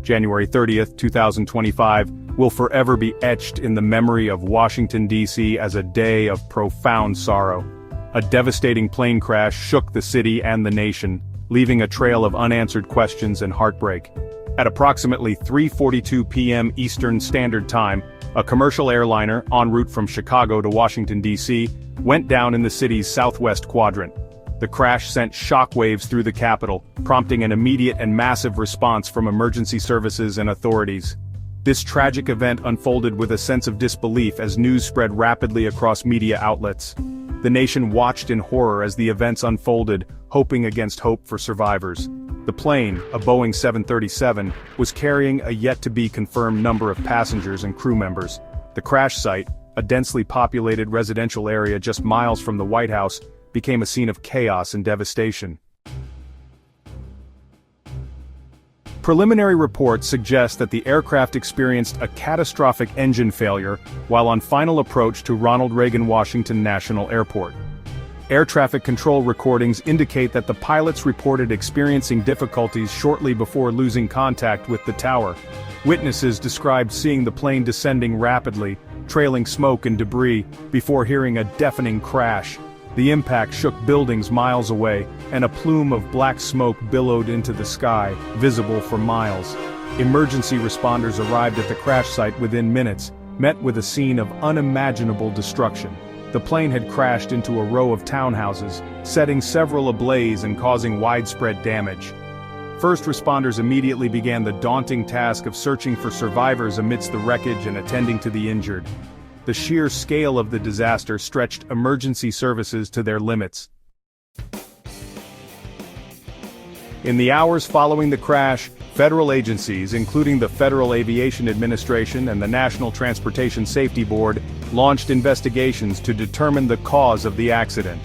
January 30th, 2025, will forever be etched in the memory of Washington, D.C. as a day of profound sorrow. A devastating plane crash shook the city and the nation, leaving a trail of unanswered questions and heartbreak. At approximately 3:42 p.m. Eastern Standard Time, a commercial airliner en route from Chicago to Washington, D.C., went down in the city's southwest quadrant. The crash sent shockwaves through the capital, prompting an immediate and massive response from emergency services and authorities. This tragic event unfolded with a sense of disbelief as news spread rapidly across media outlets. The nation watched in horror as the events unfolded, hoping against hope for survivors. The plane, a Boeing 737, was carrying a yet-to-be-confirmed number of passengers and crew members. The crash site, a densely populated residential area just miles from the White House, became a scene of chaos and devastation. Preliminary reports suggest that the aircraft experienced a catastrophic engine failure while on final approach to Ronald Reagan Washington National Airport. Air traffic control recordings indicate that the pilots reported experiencing difficulties shortly before losing contact with the tower. Witnesses described seeing the plane descending rapidly, trailing smoke and debris, before hearing a deafening crash. The impact shook buildings miles away, and a plume of black smoke billowed into the sky, visible for miles. Emergency responders arrived at the crash site within minutes, met with a scene of unimaginable destruction. The plane had crashed into a row of townhouses, setting several ablaze and causing widespread damage. First responders immediately began the daunting task of searching for survivors amidst the wreckage and attending to the injured. The sheer scale of the disaster stretched emergency services to their limits. In the hours following the crash, federal agencies, including the Federal Aviation Administration and the National Transportation Safety Board, launched investigations to determine the cause of the accident.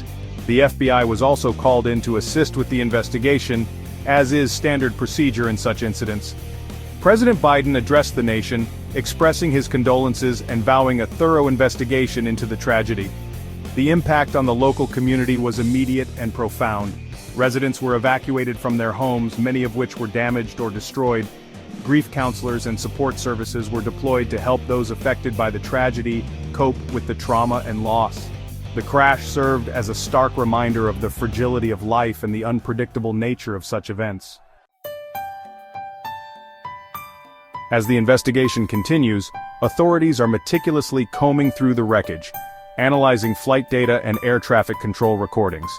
The FBI was also called in to assist with the investigation, as is standard procedure in such incidents. President Biden addressed the nation, expressing his condolences and vowing a thorough investigation into the tragedy. The impact on the local community was immediate and profound. Residents were evacuated from their homes, many of which were damaged or destroyed. Grief counselors and support services were deployed to help those affected by the tragedy cope with the trauma and loss. The crash served as a stark reminder of the fragility of life and the unpredictable nature of such events. As the investigation continues, authorities are meticulously combing through the wreckage, analyzing flight data and air traffic control recordings.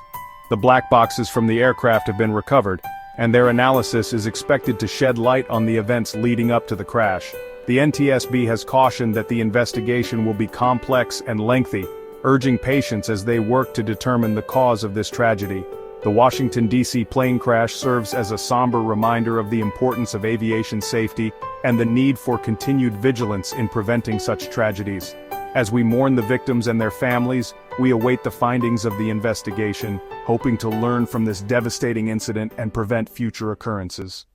The black boxes from the aircraft have been recovered, and their analysis is expected to shed light on the events leading up to the crash. The NTSB has cautioned that the investigation will be complex and lengthy, urging patience as they work to determine the cause of this tragedy. The Washington, D.C. plane crash serves as a somber reminder of the importance of aviation safety and the need for continued vigilance in preventing such tragedies. As we mourn the victims and their families, we await the findings of the investigation, hoping to learn from this devastating incident and prevent future occurrences.